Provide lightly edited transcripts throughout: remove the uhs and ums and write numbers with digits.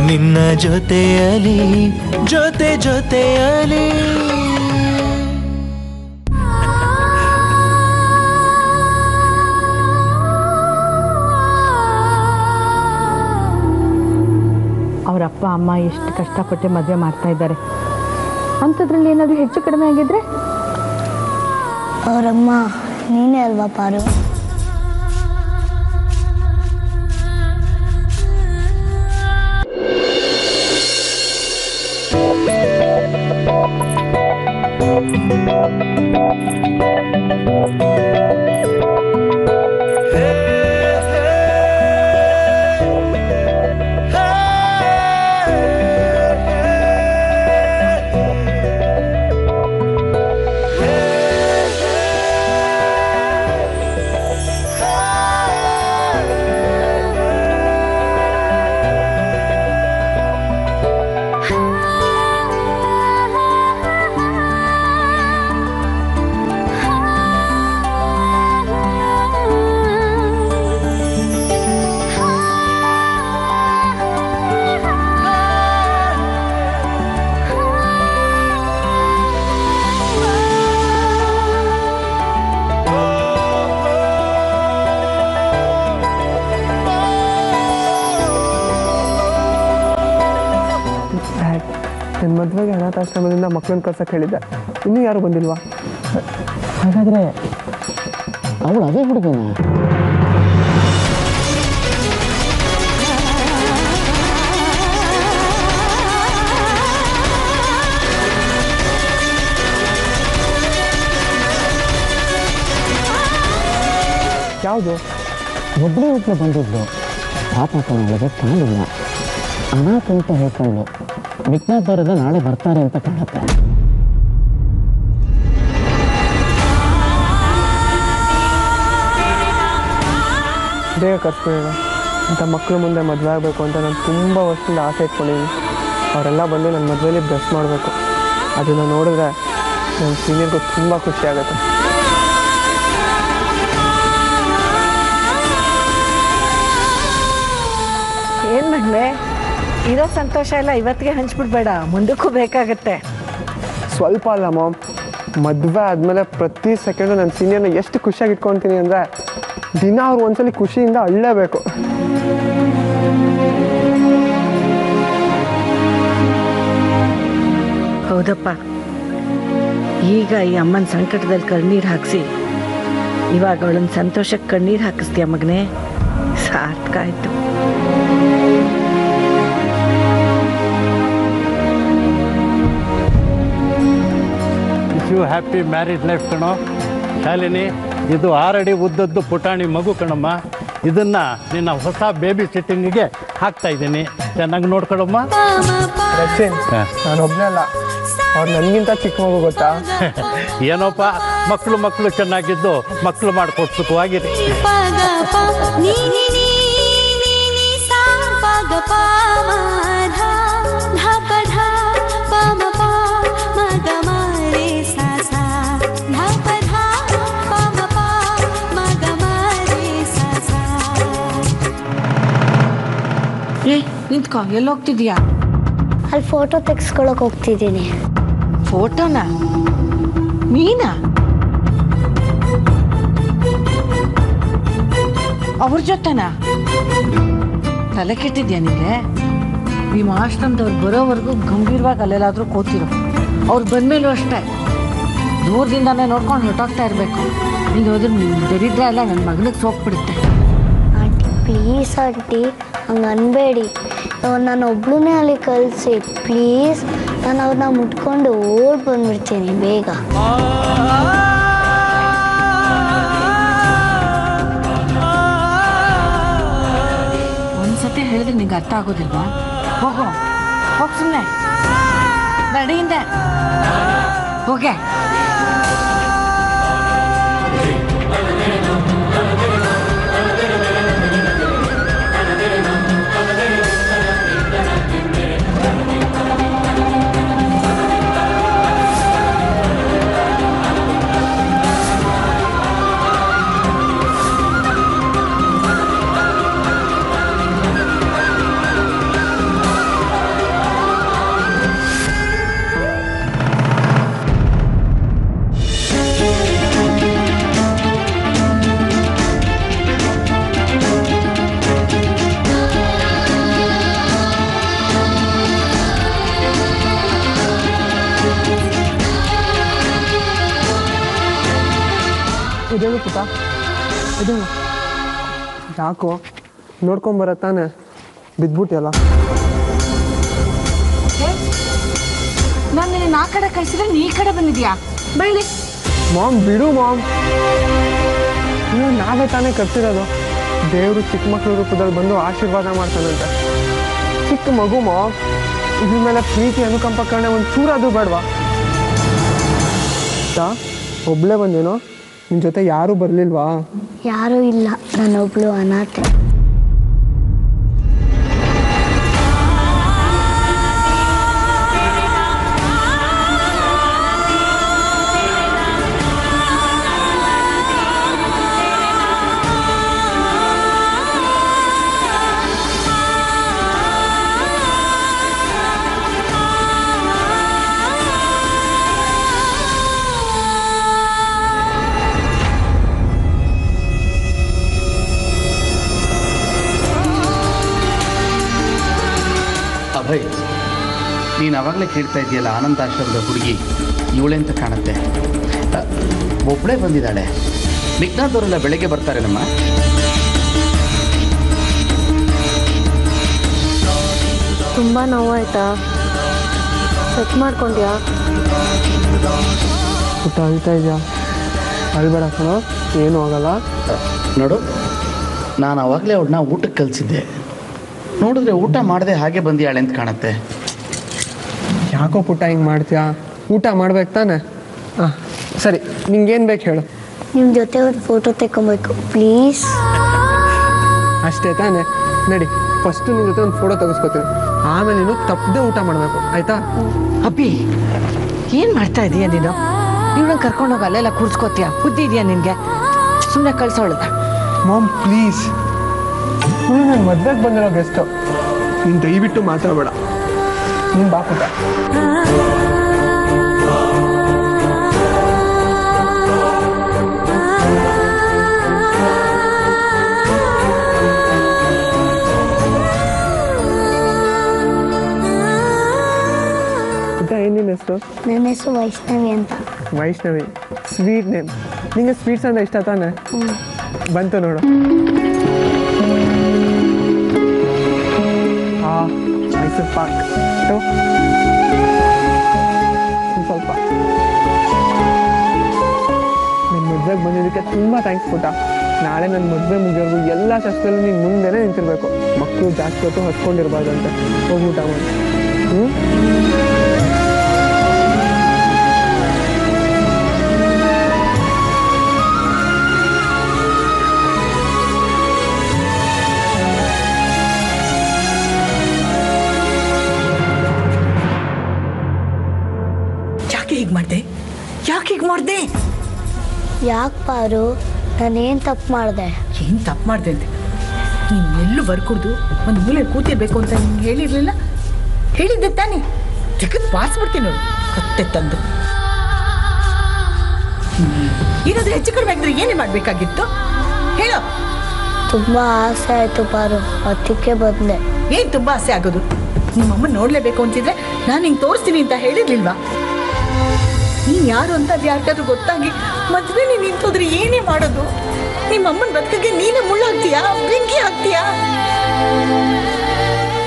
ನಿನ್ನ ಜೊತೆಯಲಿ ಜೊತೆ ಜೊತೆಯಲಿ. ಅವ್ರ ಅಪ್ಪ ಅಮ್ಮ ಎಷ್ಟು ಕಷ್ಟಪಟ್ಟು ಮದುವೆ ಮಾಡ್ತಾ ಇದ್ದಾರೆ. ಅಂಥದ್ರಲ್ಲಿ ಏನಾದರೂ ಹೆಚ್ಚು ಕಡಿಮೆ ಆಗಿದ್ರೆ ಅವರಮ್ಮ ನೀನೇ ಅಲ್ವಾ ಪಾರು? ನನ್ನ ಮದುವೆಗೆ ಅನಾಥಾಶ್ರಮದಿಂದ ಮಕ್ಕಳನ್ನ ಕಳ್ಸಕ್ಕೆ ಹೇಳಿದ್ದೆ, ಇನ್ನೂ ಯಾರು ಬಂದಿಲ್ವಾ? ಹಾಗಾದರೆ ಅವಳು ಅದೇ ಹುಡುಗನ? ಯಾವುದು? ಒಬ್ಬಳೇ ಬಂದಿದ್ಲು. ಪಾಪ ಕಣಗಳಿಗೆ ಕಾಲಿಲ್ಲ, ಅನಾಥ ಅಂತ ಹೇಳ್ಕೊಂಡು ವಿಜ್ಞಾನ ಬರೋದ ನಾಳೆ ಬರ್ತಾರೆ ಅಂತ ಕಾಣುತ್ತೆ. ಬೇಗ ಕರ್ಸ್ಕೊಳ್ಳೋಣ ಅಂತ ಮಕ್ಕಳು ಮುಂದೆ ಮದುವೆ ಆಗಬೇಕು ಅಂತ ನಾನು ತುಂಬ ವರ್ಷದಿಂದ ಆಸೆ ಇಟ್ಕೊಂಡಿದ್ದೀನಿ. ಅವರೆಲ್ಲ ಬಂದು ನನ್ನ ಮದುವೆಯಲ್ಲಿ ಬ್ಲೆಸ್ ಮಾಡಬೇಕು. ಅದನ್ನು ನೋಡಿದ್ರೆ ನನ್ನ ಸೀನಿಯರ್ಗೂ ತುಂಬ ಖುಷಿ ಆಗುತ್ತೆ. ಏನು ಮಗಳೇ, ಇರೋ ಸಂತೋಷ ಎಲ್ಲ ಇವತ್ತಿಗೆ ಹಂಚ್ಬಿಡ್ಬೇಡ, ಮುಂದಕ್ಕೂ ಬೇಕಾಗತ್ತೆ. ಸ್ವಲ್ಪ ಅಲ್ಲ ಮಾಮ್, ಮದುವೆ ಆದಮೇಲೆ ಪ್ರತಿ ಸೆಕೆಂಡು ನನ್ನ ಸೀನಿಯರ್ನ ಎಷ್ಟು ಖುಷಿಯಾಗಿ ಇಟ್ಕೊತೀನಿ ಅಂದರೆ ದಿನ ಅವ್ರು ಒಂದ್ಸಲಿ ಖುಷಿಯಿಂದ ಅಳ್ಳೇಬೇಕು. ಹೌದಪ್ಪ, ಈಗ ಈ ಅಮ್ಮನ ಸಂಕಟದಲ್ಲಿ ಕಣ್ಣೀರು ಹಾಕಿಸಿ ಇವಾಗ ಅವಳನ್ನ ಸಂತೋಷಕ್ಕೆ ಕಣ್ಣೀರು ಹಾಕಿಸ್ತೀಯ ಮಗನೇ, ಸಾರ್ಥಕ ಆಯಿತು. ಹ್ಯಾಪಿ ಮ್ಯಾರಿಡ್ ಲೈಫ್ ಕಣೋ. ಶಾಲಿನಿ, ಇದು 6 ಅಡಿ ಉದ್ದದ್ದು ಪುಟಾಣಿ ಮಗು ಕಣಮ್ಮ. ಇದನ್ನು ನಿನ್ನ ಹೊಸ ಬೇಬಿ ಸಿಟ್ಟಿಂಗಿಗೆ ಹಾಕ್ತಾ ಇದ್ದೀನಿ, ಚೆನ್ನಾಗಿ ನೋಡ್ಕೊಳಮ್ಮ. ನಾನು ಒಬ್ಬನೇ ಅಲ್ಲ, ಅವ್ರು ನನಗಿಂತ ಚಿಕ್ಕ ಮಗು ಗೊತ್ತಾ? ಏನೋಪ್ಪ, ಮಕ್ಕಳು ಚೆನ್ನಾಗಿದ್ದು ಮಕ್ಕಳು ಮಾಡ್ಕೊಟ್ಟು ಸುಖವಾಗಿರಿ. ನಿಂತ್ಕೋ, ಎಲ್ಲಿ ಹೋಗ್ತಿದ್ಯಾ? ಅಲ್ಲಿ ಫೋಟೋ ತೆಗೆಸ್ಕೊಳಕ್ ಹೋಗ್ತಿದ್ದೀನಿ. ಫೋಟೋನಾ? ನೀನಾ? ಅವ್ರ ಜೊತೆನಾ? ತಲೆ ಕೆಟ್ಟಿದ್ಯಾ ನಿಂಗೆ? ನಿಮ್ಮ ಆಶ್ರಮದವ್ರು ಬರೋವರೆಗೂ ಗಂಭೀರವಾಗಿ ಅಲ್ಲೆಲ್ಲಾದ್ರೂ ಕೂತಿರು. ಅವ್ರು ಬಂದ್ಮೇಲೂ ಅಷ್ಟೇ ದೂರದಿಂದಾನೇ ನೋಡ್ಕೊಂಡು ಹೊರಟೋಗ್ತಾ ಇರಬೇಕು. ನೀನು ಹೋದ್ರೆ ದರಿದ್ರ ಎಲ್ಲ ನನ್ನ ಮಗನಿಗೆ ಸೋಕ್ಬಿಡುತ್ತೆ. ಆಂಟಿ ಪ್ಲೀಸ್ ಆಂಟಿ, ಹಂಗೆ ಅನ್ಬೇಡಿ. ನಾನು ಒಬ್ಳನ್ನೇ ಅಲ್ಲಿ ಕಳಿಸಿ ಪ್ಲೀಸ್. ನಾನು ಅವ್ರನ್ನ ಮುಟ್ಕೊಂಡು ಓಡ್ ಬಂದ್ಬಿಡ್ತೀನಿ ಬೇಗ. ಒಂದ್ಸತಿ ಹೇಳಿದ್ರೆ ನಿಂಗೆ ಅರ್ಥ ಆಗೋದಿಲ್ವಾ? ಹೋಗು, ಹೋಗಿ ಸುಮ್ಮನೆ ನಡಿಯಿಂದ ಹೋಗೆ. ಪುಟ ಇದು ಯಾಕೋ ನೋಡ್ಕೊಂಬರತ್ತಾನೆ ಬಿದ್ಬಿಟ್ಟಿಯಲ್ಲ. ನಾನು ನಿನ್ನ ಆ ಕಡೆ ಕಳಿಸಿದ್ರೆ ನೀ ಈ ಕಡೆ ಬಂದಿದ್ಯಾ? ಬೈಲಿ ಮಾಮ್ ಬಿಡು ಮಾಮ್, ಇಲ್ಲ ನಾವೇ ತಾನೇ ಕರ್ತಿರೋದು. ದೇವರು ಚಿಕ್ಕ ಮಕ್ಕಳ ರೂಪದಲ್ಲಿ ಬಂದು ಆಶೀರ್ವಾದ ಮಾಡ್ತಾನಂತೆ. ಚಿಕ್ಕ ಮಗು ಮಾಮ್, ಇದ್ರ ಮೇಲೆ ಪ್ರೀತಿ ಅನುಕಂಪ ಕರ್ಣೆ ಒಂದು ಚೂರಾದ್ರೂ ಬೇಡವಾ? ಒಬ್ಳೇ ಬಂದೇನೋ, ನಿನ್ನ ಜೊತೆ ಯಾರೂ ಬರಲಿಲ್ವಾ? ಯಾರೂ ಇಲ್ಲ, ನಾನೊಬ್ಳು ಅನಾಥೆ. ಅಭಯ್, ನೀನು ಅವಾಗಲೇ ಕೇಳ್ತಾ ಇದೆಯಲ್ಲ ಆನಂದಾಶ್ರಮದ ಹುಡುಗಿ ಇವಳೆ ಅಂತ ಕಾಣುತ್ತೆ. ಒಬ್ಬಳೇ ಬಂದಿದ್ದಾಳೆ. ಮಿಗ್ನಾದವರೆಲ್ಲ ಬೆಳಗ್ಗೆ ಬರ್ತಾರೆ ನಮ್ಮ. ತುಂಬ ನೋವಾಯ್ತಾ? ಚೆಕ್ ಮಾಡ್ಕೊಂಡ್ಯಾ? ಪುಟ್ಟ ಅಳ್ತಾ ಇದೆಯಾ? ಅಳ್ಬೇಡ ಕಣೋ, ಏನೂ ಆಗಲ್ಲ. ನೋಡು, ನಾನು ಅವಾಗಲೇ ಅವಳನ್ನ ಊಟಕ್ಕೆ ಕಲಿಸಿದ್ದೆ. ನೋಡಿದ್ರೆ ಊಟ ಮಾಡದೆ ಹಾಗೆ ಬಂದಿಯಾಳೆ ಅಂತ ಕಾಣುತ್ತೆ. ಯಾಕೋ ಪುಟ್ಟ ಹಿಂಗೆ ಮಾಡ್ತೀಯಾ? ಊಟ ಮಾಡ್ಬೇಕು ತಾನೆ? ಹಾಂ ಸರಿ, ನಿಂಗೇನು ಬೇಕು ಹೇಳು. ನಿಮ್ಮ ಜೊತೆ ಒಂದು ಫೋಟೋ ತೆಕ್ಕೊಬೇಕು ಪ್ಲೀಸ್. ಅಷ್ಟೇ ತಾನೆ? ನಡಿ, ಫಸ್ಟು ನಿನ್ನ ಜೊತೆ ಒಂದು ಫೋಟೋ ತೆಗೆಸ್ಕೊತೀನಿ, ಆಮೇಲೆ ನೀನು ತಪ್ಪದೆ ಊಟ ಮಾಡಬೇಕು, ಆಯಿತಾ? ಅಬ್ಬಿ, ಏನು ಮಾಡ್ತಾ ಇದೀಯ ನೀನು? ಇವಳನ್ನ ಕರ್ಕೊಂಡೋಗಿ ಅಲ್ಲೆಲ್ಲ ಕೂರ್ಸ್ಕೋತೀಯ? ಬುದ್ಧಿ ಇದೆಯಾ ನಿನಗೆ? ಸುಮ್ಮನೆ ಕಳ್ಸೋಳ್ದ. ಮಾಮ್ ಪ್ಲೀಸ್, ನಾನು ಮದ್ವೆಗೆ ಬಂದಿರೋ ಗೆಸ್ಟು, ನೀನು ದಯವಿಟ್ಟು ಮಾತಾಡಬೇಡ. ನೀನು ಬಾ ಪುಟ್ಟ. ಪುಟ್ಟ, ಏನು ನಿನ್ನ ಹೆಸರು? ನನ್ನ ಹೆಸರು ವೈಷ್ಣವಿ ಅಂತ. Vaishnavi, sweet name. ನಿಂಗೆ ಸ್ವೀಟ್ಸ್ ಅಂದರೆ ಇಷ್ಟ ತಾನೆ? ಬಂತು ನೋಡು. ಮೈಸೂರು ಪಾಕ್ ಸ್ವಲ್ಪ. ನಿನ್ನ ಮದುವೆಗೆ ಬಂದಿದ್ದಕ್ಕೆ ತುಂಬ ಥ್ಯಾಂಕ್ಸ್ ಪುಟ್ಟ. ನಾಳೆ ನನ್ನ ಮದುವೆ ಮುಗಿಯೋರ್ಗು ಎಲ್ಲ ಶಾಸ್ತ್ರದಲ್ಲೂ ನೀನು ಮುಂದೆನೇ ನಿಂತಿರ್ಬೇಕು. ಮಕ್ಕಳು ಜಾಸ್ತಿ ಹೊತ್ತು ಹಚ್ಕೊಂಡಿರ್ಬಾರ್ದಂತೆ. ಹೋಗಿ ಊಟ ಮಾಡಿ. ಯಾಕೆ ಹೀಗೆ ಮಾಡಿದೆ? ಯಾಕೆ ಪಾರು, ನಾನೇನು ತಪ್ಪು ಮಾಡಿದೆ? ಏನು ತಪ್ಪು ಮಾಡಿದೆ ಅಂತ ನೀನು ಎಲ್ಲೂ ಬರ್ಕೊಡ್ದು ಒಂದು ಮೂಲೆ ಕೂತಿರ್ಬೇಕು ಅಂತ ನಿಮ್ಗೆ ಹೇಳಿರಲಿಲ್ಲ? ಹೇಳಿದ್ದೆ ತಾನೇ? ತೆಗೆದು ಬಾರಿಸ್ಬಿಡ್ತೀನಿ ನೋಡು, ಕತ್ತೆ ತಂದು. ಏನಾದರೂ ಹೆಚ್ಚು ಕಡಿಮೆ ಆಗಿದ್ರೆ ಏನೇ ಮಾಡಬೇಕಾಗಿತ್ತು ಹೇಳೋ? ತುಂಬ ಆಸೆ ಆಯಿತು ಪಾರು, ಅದಕ್ಕೆ ಬಂದೆ. ಏನು ತುಂಬ ಆಸೆ ಆಗೋದು? ನಿಮ್ಮಮ್ಮ ನೋಡಲೇಬೇಕು ಅಂತಿದ್ರೆ ನಾನು ಹಿಂಗೆ ತೋರಿಸ್ತೀನಿ ಅಂತ ಹೇಳಿರ್ಲಿಲ್ವಾ? ನೀನು ಯಾರು ಅಂತ ಅದು ಯಾರಿಗಾದ್ರೂ ಗೊತ್ತಾಗಿ ಮದುವೆ ನೀನು ನಿಂತೋದ್ರೆ ಏನೇ ಮಾಡೋದು? ನಿಮ್ಮಮ್ಮನ ಬದುಕಿಗೆ ನೀನೇ ಮುಳ್ಳಾಗ್ತೀಯಾ, ಬೆಂಕಿ ಹಾಕ್ತೀಯಾ?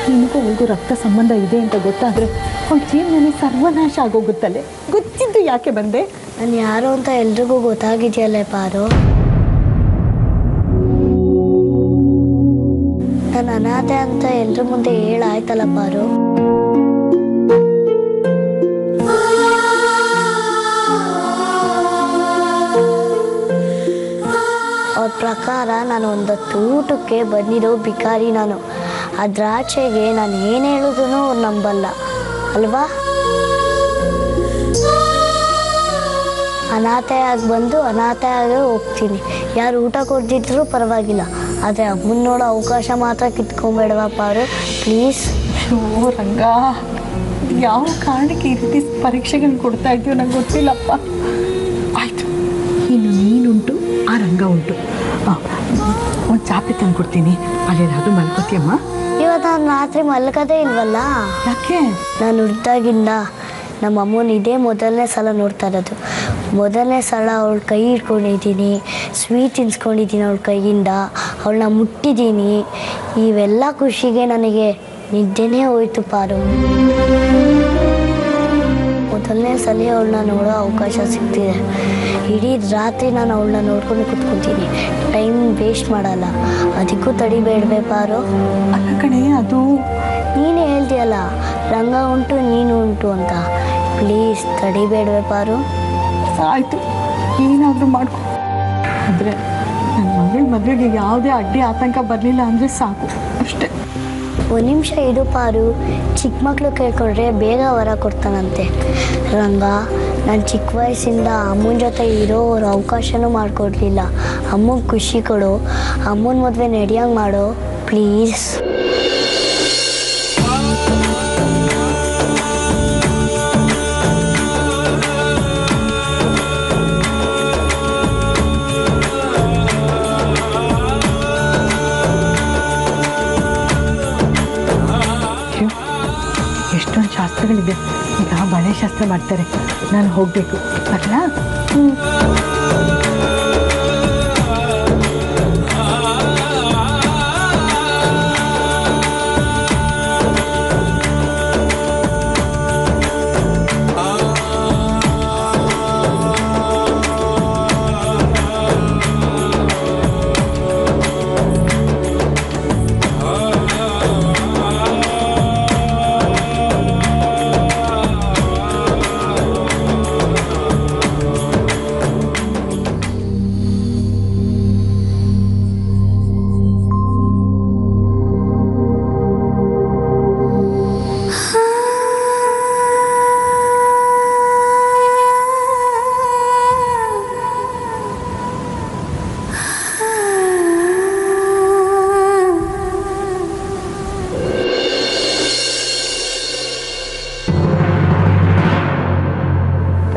ನಿಮಗೂ ಅವಳಿಗೂ ರಕ್ತ ಸಂಬಂಧ ಇದೆ ಅಂತ ಗೊತ್ತಾದರೆ ಅವಳ ಜೀವನನೇ ಸರ್ವನಾಶ ಆಗೋಗುತ್ತಲ್ಲೇ. ಗೊತ್ತಿದ್ದು ಯಾಕೆ ಬಂದೆ? ನಾನು ಯಾರು ಅಂತ ಎಲ್ರಿಗೂ ಗೊತ್ತಾಗಿದೆಯಲ್ಲೇ ಪಾರು. ನಾನು ಅನಾಥೆ ಅಂತ ಎಲ್ರ ಮುಂದೆ ಹೇಳಾಯ್ತಲ್ಲ ಪಾರು. ಅವ್ರ ಪ್ರಕಾರ ನಾನು ಒಂದೊತ್ತು ಊಟಕ್ಕೆ ಬಂದಿರೋ ಭಿಕಾರಿ. ನಾನು ಅದ್ರಾಚೆಗೆ ನಾನು ಏನು ಹೇಳಿದ್ರು ಅವ್ರು ನಂಬಲ್ಲ ಅಲ್ವಾ? ಅನಾಥೆಯಾಗಿ ಬಂದು ಅನಾಥೆಯಾಗೇ ಹೋಗ್ತೀನಿ. ಯಾರು ಊಟ ಕೊಡ್ತಿದ್ರು ಪರವಾಗಿಲ್ಲ, ಆದರೆ ಅಮ್ಮನ ನೋಡೋ ಅವಕಾಶ ಮಾತ್ರ ಕಿತ್ಕೊಂಬೇಡವಾ ಪಾರು, ಪ್ಲೀಸ್. ಓ ರಂಗ, ಯಾವ ಕಾರಣಕ್ಕೆ ಈ ರೀತಿ ಪರೀಕ್ಷೆಗಳನ್ನ ಕೊಡ್ತಾ ಇದೆಯೋ ನಂಗೆ ಗೊತ್ತಿಲ್ಲಪ್ಪ. ಆಯಿತು, ಇನ್ನು ನೀನುಂಟು, ಆ ರಂಗ ಉಂಟು. ಒಂದು ಚಾಪೆ ತಂದು ಕೊಡ್ತೀನಿ, ಅಲ್ಲೇನಾದರೂ ಮಲ್ಕೋತೀಯಮ್ಮ? ಇವತ್ತು ನಾನು ರಾತ್ರಿ ಮಲ್ಕದೇ ಇಲ್ವಲ್ಲ. ಯಾಕೆ? ನಾನು ಹುಡ್ದಾಗಿಂದ ನಮ್ಮ ಅಮ್ಮನ ಇದೇ ಮೊದಲನೇ ಸಲ ನೋಡ್ತಾ ಇರೋದು. ಮೊದಲನೇ ಸಲ ಅವಳ ಕೈ ಹಿಡ್ಕೊಂಡಿದ್ದೀನಿ, ಸ್ವೀಟ್ ತಿನ್ಸ್ಕೊಂಡಿದ್ದೀನಿ ಅವಳ ಕೈಯಿಂದ, ಅವಳನ್ನ ಮುಟ್ಟಿದ್ದೀನಿ. ಇವೆಲ್ಲ ಖುಷಿಗೆ ನನಗೆ ನಿದ್ದೆನೇ ಹೋಯ್ತು ಪಾರು. ಮೊದಲನೇ ಸಲ ಅವಳನ್ನ ನೋಡೋ ಅವಕಾಶ ಸಿಗ್ತಿದೆ. ಇಡೀ ರಾತ್ರಿ ನಾನು ಅವಳನ್ನ ನೋಡ್ಕೊಂಡು ಕೂತ್ಕೊತೀನಿ, ಟೈಮ್ ವೇಸ್ಟ್ ಮಾಡಲ್ಲ. ಅದಕ್ಕೂ ತಡಿಬೇಡವೆ ಪಾರು. ಅಲ್ಲ ಕಣೆ, ಅದು ನೀನೇ ಹೇಳ್ತೀಯಲ್ಲ ರಂಗ ಉಂಟು ನೀನು ಉಂಟು ಅಂತ. ಪ್ಲೀಸ್ ತಡಿಬೇಡವೆ ಪಾರು. ಆಯಿತು, ಏನಾದರೂ ಮಾಡ್ಕೊ. ಆದರೆ ನನ್ನ ಮಗಳ ಮದುವೆಗೆ ಯಾವುದೇ ಅಡ್ಡಿ ಆತಂಕ ಬರಲಿಲ್ಲ ಅಂದರೆ ಸಾಕು, ಅಷ್ಟೇ. ಒಂದು ನಿಮಿಷ ಇಡು ಪಾರು. ಚಿಕ್ಕ ಮಕ್ಕಳು ಕೇಳ್ಕೊಂಡ್ರೆ ಬೇಗ ವರ ಕೊಡ್ತಾನಂತೆ. ರಂಗ, ನಾನು ಚಿಕ್ಕ ವಯಸ್ಸಿಂದ ಅಮ್ಮನ ಜೊತೆ ಇರೋರ ಅವಕಾಶನೂ ಮಾಡಿಕೊಡ್ಲಿಲ್ಲ. ಅಮ್ಮಗೆ ಖುಷಿ ಕೊಡು, ಅಮ್ಮನ ಮದುವೆ ನಡೆಯಂಗೆ ಮಾಡು ಪ್ಲೀಸ್. ಎಷ್ಟೊಂದು ಶಾಸ್ತ್ರಗಳಿದೆ. ಈಗ ಬಳೆ ಶಾಸ್ತ್ರ ಮಾಡ್ತಾರೆ, ನಾನು ಹೋಗಬೇಕು. ಬರಲಾ?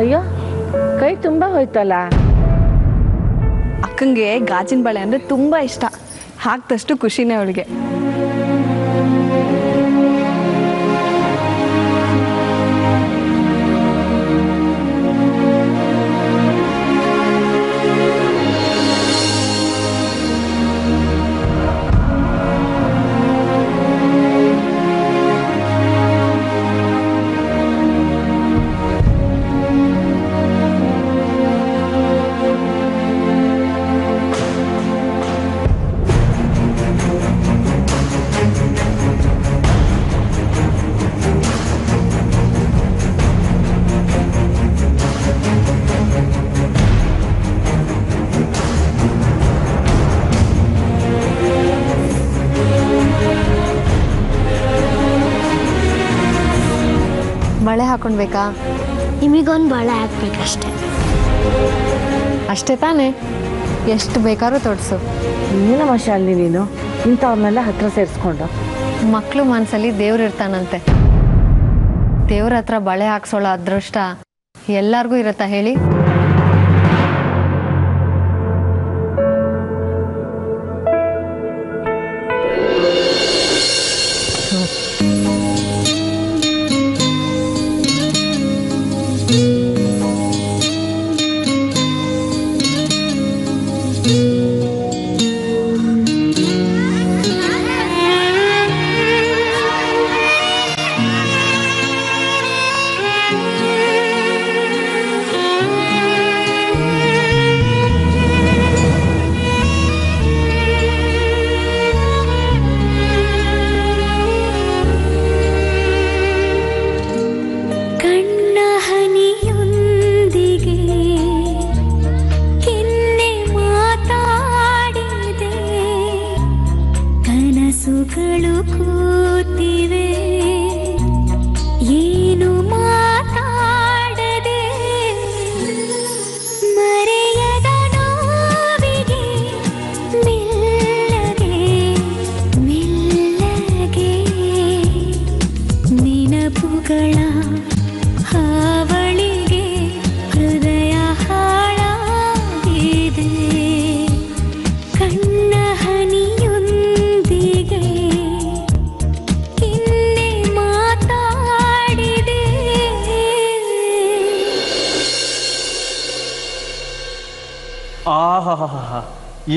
ಅಯ್ಯೋ, ಕೈ ತುಂಬ ಹೋಯ್ತಲ್ಲ. ಅಕ್ಕಂಗೆ ಗಾಜಿನ ಬಳೆ ಅಂದರೆ ತುಂಬ ಇಷ್ಟ. ಹಾಕ್ದಷ್ಟು ಖುಷಿನೇ ಅವಳಿಗೆ. ಬಳೆ ಹಾಕೊಳ್ಬೇಕಾ? ನಿಮಗೊಂದು ಬಳೆ ಹಾಕ್ಬೇಕಷ್ಟೆ. ಅಷ್ಟೇ ತಾನೇ? ಎಷ್ಟು ಬೇಕಾದ್ರೂ ತೊಡಸು. ಏನಮ್ಮ ಶಾಲಿನಿ ನೀನು ಇಂಥವ್ರನ್ನೆಲ್ಲ ಹತ್ರ ಸೇರಿಸ್ಕೊಂಡು? ಮಕ್ಕಳು ಮನಸ್ಸಲ್ಲಿ ದೇವ್ರು ಇರ್ತಾನಂತೆ. ದೇವ್ರ ಹತ್ರ ಬಳೆ ಹಾಕ್ಸೋಳ ಅದೃಷ್ಟ ಎಲ್ಲಾರ್ಗೂ ಇರತ್ತಾ ಹೇಳಿ?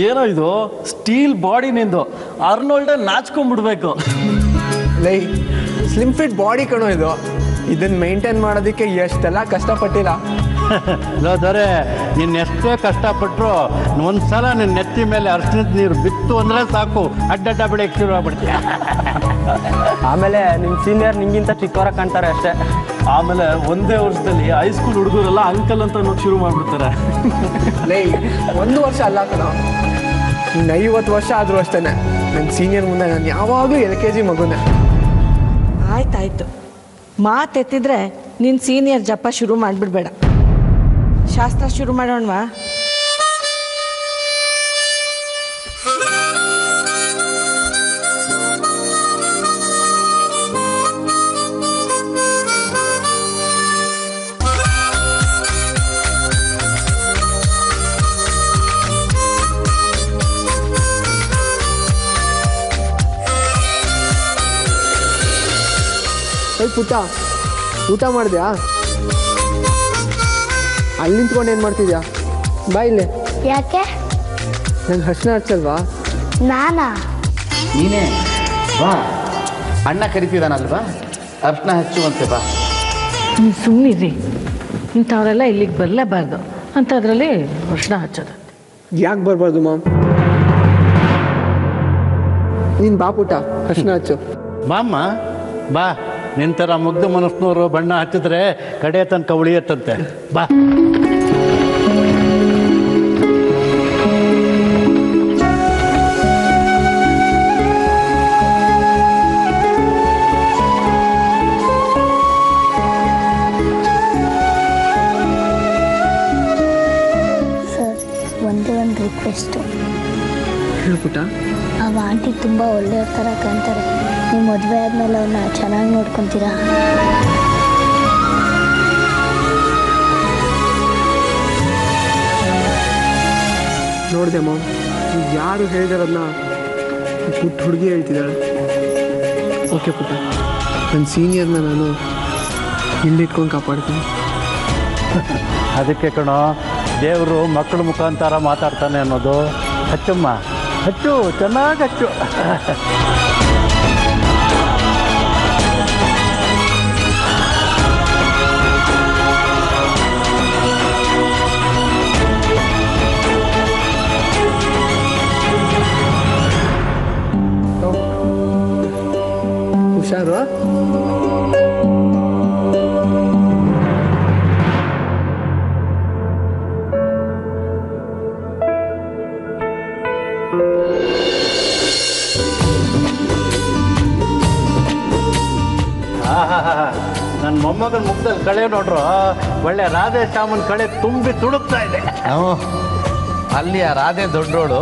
ಏನೋ ಇದು ಸ್ಟೀಲ್ ಬಾಡಿ ನಿಂದು ಅರ್ನೋಲ್ಡೆ ನಾಚ್ಕೊಂಡ್ಬಿಡ್ಬೇಕು. ಲೈ ಸ್ಲಿಮ್ ಫಿಟ್ ಬಾಡಿ ಕಣೋ ಇದು. ಇದನ್ನ ಮೇಂಟೈನ್ ಮಾಡೋದಕ್ಕೆ ಎಷ್ಟೆಲ್ಲ ಕಷ್ಟಪಟ್ಟಿಲ್ಲ. ದೊರೆ ನೀನು ಎಷ್ಟೇ ಕಷ್ಟಪಟ್ಟರು ಒಂದ್ಸಲ ನಿನ್ನ ನೆತ್ತಿ ಮೇಲೆ ಅರ್ಶಿನದ ನೀರು ಬಿತ್ತು ಅಂದರೆ ಸಾಕು, ಅಡ್ಡಡ್ಡ ಬೆಳೆಯಕ್ಕೆ ಶುರು ಆಗ್ಬಿಡ್ತೀಯ. ಆಮೇಲೆ ನಿಮ್ಮ ಸೀನಿಯರ್ ನಿಂಗಿಂತ ಚಿಕ್ಕವರ ಕಾಣ್ತಾರೆ ಅಷ್ಟೇ. ಆಮೇಲೆ ಒಂದೇ ವರ್ಷದಲ್ಲಿ ಹೈಸ್ಕೂಲ್ ಹುಡುಗರೆಲ್ಲ ಅಂಕಲ್ ಅಂತ ಅನ್ನೋದು ಶುರು ಮಾಡ್ಬಿಡ್ತಾರೆ. ಲೈ 1 ವರ್ಷ ಅಲ್ಲ ಕಣೋ, ಇನ್ನು 50 ವರ್ಷ ಆದರೂ ಅಷ್ಟೇ ನನ್ನ ಸೀನಿಯರ್ ಮುಂದೆ ನಾನು ಯಾವಾಗಲೂ LKG ಮಗುನೇ. ಆಯ್ತಾಯ್ತು, ಮಾತೆತ್ತಿದ್ರೆ ನಿನ್ನ ಸೀನಿಯರ್ ಜಪ ಶುರು ಮಾಡಿಬಿಡ್ಬೇಡ. ಶಾಸ್ತ್ರ ಶುರು ಮಾಡೋಣವಾ? ಪುಟ್ಟ, ಊಟ ಮಾಡಿದ್ಯಾ? ಅಲ್ಲಿ ನಿಂತ್ಕೊಂಡು ಏನು ಮಾಡ್ತಿದ್ಯಾ? ಬಾ ಇಲ್ಲೇ. ಯಾಕೆ? ನಂಗೆ ಹರ್ಷನ ಹಚ್ಚಲ್ವಾ? ನಾನಾ? ನೀನೇ ಬಾ, ಅಣ್ಣ ಕರಿತಿದ್ದಾನಲ್ವಾ, ಅರ್ಶನ ಹಚ್ಚುವಂತೆ ಬಾ. ನೀವು ಸುಮ್ಮನಿರಿ, ಇಂಥವರೆಲ್ಲ ಇಲ್ಲಿಗೆ ಬರಲೇಬಾರ್ದು ಅಂಥದ್ರಲ್ಲಿ ಅರ್ಶನ ಹಚ್ಚೋದು. ಯಾಕೆ ಬರಬಾರ್ದು ಮಾಮ್? ನೀನು ಬಾ ಪುಟ್ಟ, ಹರ್ಷನ ಹಚ್ಚು. ಬಾಮ್ಮ ಬಾ, ನಿಂತರ ಮುಗ್ಧ ಮನಸ್ಸಿನವರು ಬಣ್ಣ ಹಚ್ಚಿದ್ರೆ ಕಡೆ ತನಕ ಉಳಿಯತ್ತಂತೆ. ಬಾ. ಸರ್, ಒಂದೇ ಒಂದು ರಿಕ್ವೆಸ್ಟು. ಹೇಳು ಪುಟ್ಟ. ಆ ಆಂಟಿ ತುಂಬ ಒಳ್ಳೆಯವ್ರ ಥರ ಕಾಣ್ತಾರೆ. ನೀವು ಮದುವೆ ಆದಮೇಲೆ ಅವ್ರನ್ನ ಚೆನ್ನಾಗಿ ನೋಡ್ಕೊತೀರಾ? ನೋಡಿದೆ ಮಾಮ್, ಯಾರು ಹೇಳಿದಾರನ್ನ ಪುಟ್ಟ ಹುಡುಗಿ ಹೇಳ್ತಿದ್ದಾಳೆ. ಓಕೆ ಪುಟ್ಟ, ನನ್ನ ಸೀನಿಯರ್ನ ನಾನು ಇಲ್ಲಿಟ್ಕೊಂಡು ಕಾಪಾಡ್ತೀನಿ. ಅದಕ್ಕೆ ಕಣೋ ದೇವರು ಮಕ್ಕಳ ಮುಖಾಂತರ ಮಾತಾಡ್ತಾನೆ ಅನ್ನೋದು. ಹಚ್ಚಮ್ಮ, ಹಚ್ಚು, ಚೆನ್ನಾಗಿ ಹಚ್ಚು. ಹುಷಾರು. ನನ್ನ ಮೊಮ್ಮಗನ ಮುಖದಲ್ಲಿ ಕಳೆ ನೋಡ್ರು, ಒಳ್ಳೆ ರಾಧೆ ಶ್ಯಾಮನ್ ಕಳೆ ತುಂಬಿ ತುಳುಕ್ತಾ ಇದೆ. ಅಲ್ಲಿ ಆ ರಾಧೆ ದೊಡ್ಡೋಳು,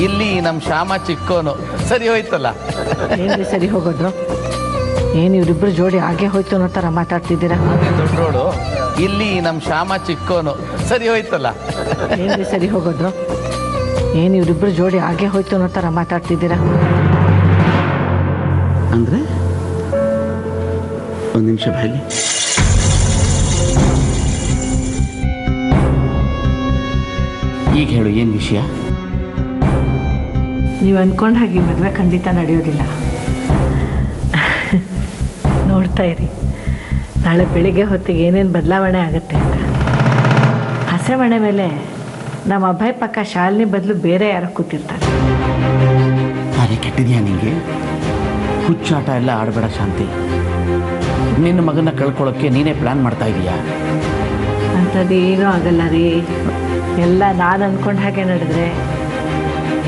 ಇಲ್ಲಿ ನಮ್ಮ ಶ್ಯಾಮ ಚಿಕ್ಕೋನು. ಸರಿ ಹೋಯ್ತಲ್ಲ? ಏನ್ರಿ ಸರಿ ಹೋಗೋದು? ಏನು ಇವರಿಬ್ಬರು ಜೋಡಿ ಹಾಗೆ ಹೋಯ್ತು ಅನ್ನೋ ಥರ ಮಾತಾಡ್ತಿದ್ದೀರಾ? ರಾಧೆ ದೊಡ್ಡೋಳು, ಇಲ್ಲಿ ನಮ್ಮ ಶ್ಯಾಮ ಚಿಕ್ಕೋನು. ಸರಿ ಹೋಯ್ತಲ್ಲ? ಏನ್ರಿ ಸರಿ ಹೋಗೋದು? ಏನು ಇವರಿಬ್ಬರು ಜೋಡಿ ಹಾಗೆ ಹೋಯ್ತು ಅನ್ನೋ ಥರ ಮಾತಾಡ್ತಿದ್ದೀರಾ? ಅಂದರೆ ಒಂದು ನಿಮಿಷ ಬಾಯಲ್ಲಿ. ಈಗ ಹೇಳು, ಏನು ವಿಷಯ? ನೀವು ಅಂದ್ಕೊಂಡು ಹಾಗೆ ಮದುವೆ ಖಂಡಿತ ನಡೆಯೋದಿಲ್ಲ. ನೋಡ್ತಾ ಇರಿ, ನಾಳೆ ಬೆಳಿಗ್ಗೆ ಹೊತ್ತಿಗೆ ಏನೇನು ಬದಲಾವಣೆ ಆಗುತ್ತೆ ಅಂತ. ಹಸೆಮಣೆ ಮೇಲೆ ನಮ್ಮ ಅಭಯ್ ಪಕ್ಕ ಶಾಲಿನಿ ಬದಲು ಬೇರೆ ಯಾರೋ ಕೂತಿರ್ತಾರೆ. ಅದೇ ಕೆಟ್ಟಿದ್ಯಾ ನಿಂಗೆ? ಹುಚ್ಚಾಟ ಎಲ್ಲ ಆಡಬೇಡ ಶಾಂತಿ. ನಿನ್ನ ಮಗನ ಕಳ್ಕೊಳ್ಳೋಕ್ಕೆ ನೀನೇ ಪ್ಲ್ಯಾನ್ ಮಾಡ್ತಾ ಇದೀಯಾ? ಅಂಥದ್ದು ಏನೂ ಆಗಲ್ಲ ರೀ. ಎಲ್ಲ ನಾನು ಅಂದ್ಕೊಂಡು ಹಾಗೆ ನಡೆದ್ರೆ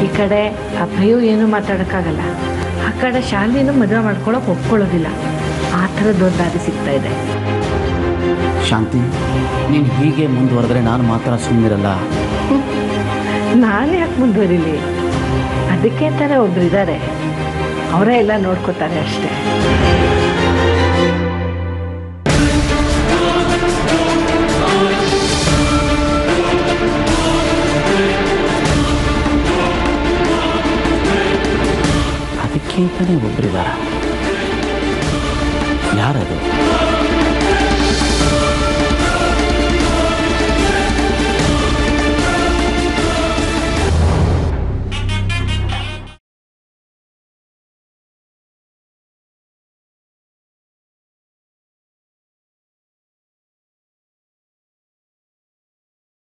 ಈ ಕಡೆ ಅಭಯೂ ಏನೂ ಮಾತಾಡೋಕ್ಕಾಗಲ್ಲ, ಆ ಕಡೆ ಶಾಲಿನೂ ಮದುವೆ ಮಾಡ್ಕೊಳ್ಳೋಕೆ ಒಪ್ಕೊಳ್ಳೋದಿಲ್ಲ. ಆ ಥರದ್ದೊಂದು ದಾರಿ ಸಿಗ್ತಾ ಇದೆ. ಶಾಂತಿ, ನೀನು ಹೀಗೆ ಮುಂದುವರೆದ್ರೆ ನಾನು ಮಾತ್ರ ಸುಮ್ಮನಿರಲ್ಲ. ನಾನು ಯಾಕೆ ಮುಂದುವರಿಲಿ? ಅದಕ್ಕೆ ಅಂತಾನೆ ಒಬ್ರು ಇದ್ದಾರೆ, ಅವರೇ ಎಲ್ಲ ನೋಡ್ಕೋತಾರೆ ಅಷ್ಟೇ. ಅದಕ್ಕೆ ಅಂತಾನೆ ಒಬ್ರಿದಾರ. ಯಾರದು?